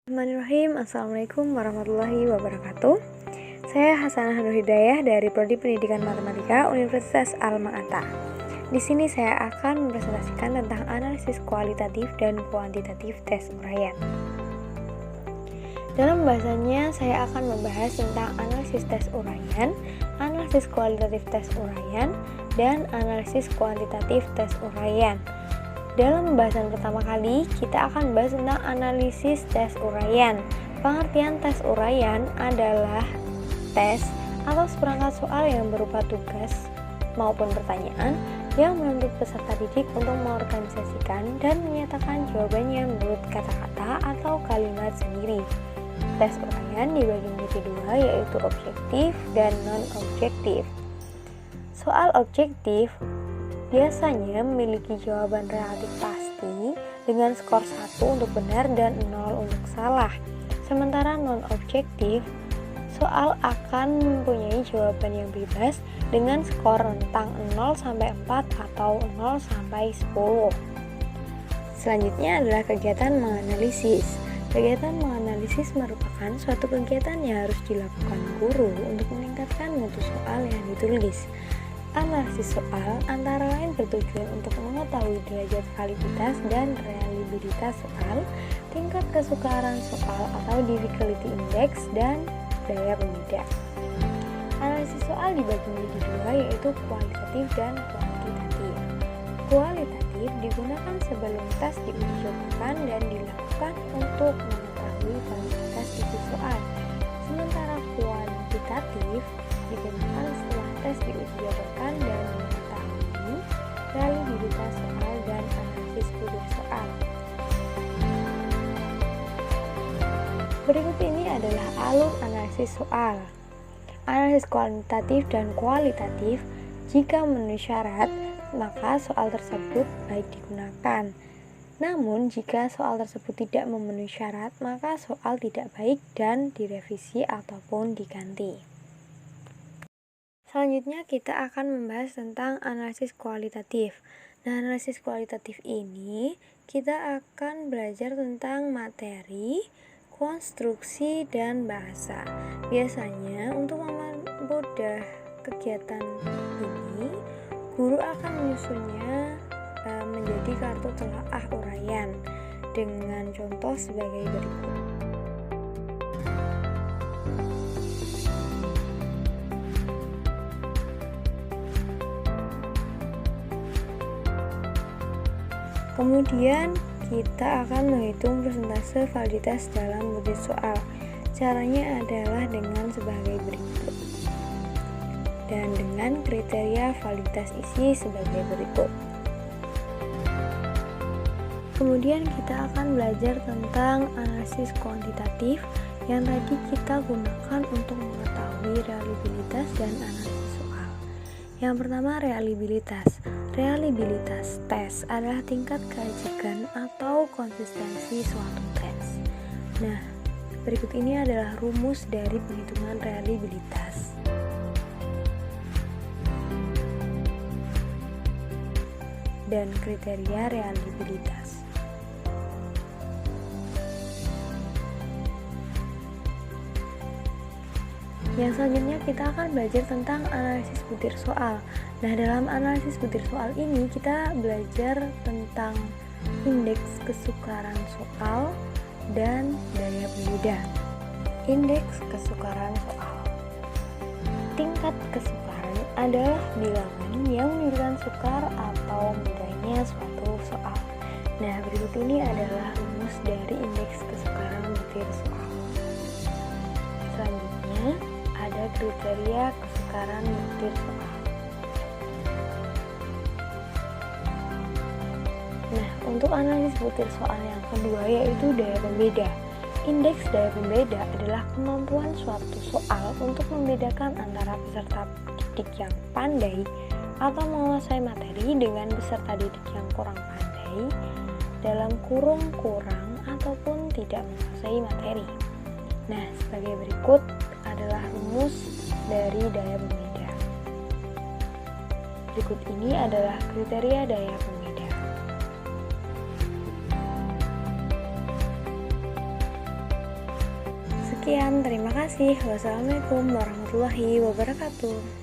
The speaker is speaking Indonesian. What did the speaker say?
Bismillahirrahmanirrahim. Assalamualaikum warahmatullahi wabarakatuh. Saya Hasanah Nur Hidayah dari Prodi Pendidikan Matematika Universitas Alma-Ata. Di sini saya akan mempresentasikan tentang analisis kualitatif dan kuantitatif tes uraian. Dalam pembahasannya saya akan membahas tentang analisis tes uraian, analisis kualitatif tes uraian, dan analisis kuantitatif tes uraian. Dalam pembahasan pertama kali, kita akan membahas tentang analisis tes uraian. Pengertian tes uraian adalah tes atau seperangkat soal yang berupa tugas maupun pertanyaan yang menuntut peserta didik untuk mengorganisasikan dan menyatakan jawabannya menurut kata-kata atau kalimat sendiri. Tes uraian dibagi menjadi dua, yaitu objektif dan non-objektif. Soal objektif biasanya memiliki jawaban relatif pasti dengan skor 1 untuk benar dan 0 untuk salah. Sementara non-objektif, soal akan mempunyai jawaban yang bebas dengan skor rentang 0 sampai 4 atau 0 sampai 10. Selanjutnya adalah kegiatan menganalisis. Kegiatan menganalisis merupakan suatu kegiatan yang harus dilakukan guru untuk meningkatkan mutu soal yang ditulis. Analisis soal antara lain bertujuan untuk mengetahui derajat validitas dan reliabilitas soal, tingkat kesukaran soal atau difficulty index, dan daya pembeda. Analisis soal dibagi menjadi dua, yaitu kualitatif dan kuantitatif. Kualitatif digunakan sebelum tes diuji cobakan dan dilakukan untuk mengetahui validitas isi soal. Sementara kuantitatif digunakan setelah tes diuji cobakan dan mengetahui reliabilitas soal dan analisis butir soal. Berikut ini adalah alur analisis soal. Analisis kuantitatif dan kualitatif, jika memenuhi syarat, maka soal tersebut baik digunakan. Namun, jika soal tersebut tidak memenuhi syarat, maka soal tidak baik dan direvisi ataupun diganti. Selanjutnya kita akan membahas tentang analisis kualitatif. Nah, analisis kualitatif ini kita akan belajar tentang materi, konstruksi, dan bahasa. Biasanya untuk mempermudah kegiatan ini, guru akan menyusunnya menjadi kartu telaah uraian dengan contoh sebagai berikut. Kemudian kita akan menghitung persentase validitas dalam butir soal. Caranya adalah dengan sebagai berikut. Dan dengan kriteria validitas isi sebagai berikut. Kemudian kita akan belajar tentang analisis kuantitatif yang tadi kita gunakan untuk mengetahui reliabilitas dan analisis soal. Yang pertama, reliabilitas. Reliabilitas tes adalah tingkat keajikan atau konsistensi suatu tes. Nah, berikut ini adalah rumus dari penghitungan reliabilitas. Dan kriteria reliabilitas. Yang selanjutnya kita akan belajar tentang analisis butir soal. Nah, dalam analisis butir soal ini kita belajar tentang indeks kesukaran soal dan daya pembeda. Indeks kesukaran soal. Tingkat kesukaran adalah bilangan yang menunjukkan sukar atau mudahnya suatu soal. Nah, berikut ini adalah rumus dari indeks kesukaran butir soal. Selanjutnya ada kriteria kesukaran butir soal. Nah, untuk analisis butir soal yang kedua yaitu daya pembeda. Indeks daya pembeda adalah kemampuan suatu soal untuk membedakan antara peserta didik yang pandai atau menguasai materi dengan peserta didik yang kurang pandai dalam kurung kurang ataupun tidak menguasai materi. Nah, sebagai berikut adalah rumus dari daya pembeda. Berikut ini adalah kriteria daya pembeda. Sekian, terima kasih. Wassalamualaikum warahmatullahi wabarakatuh.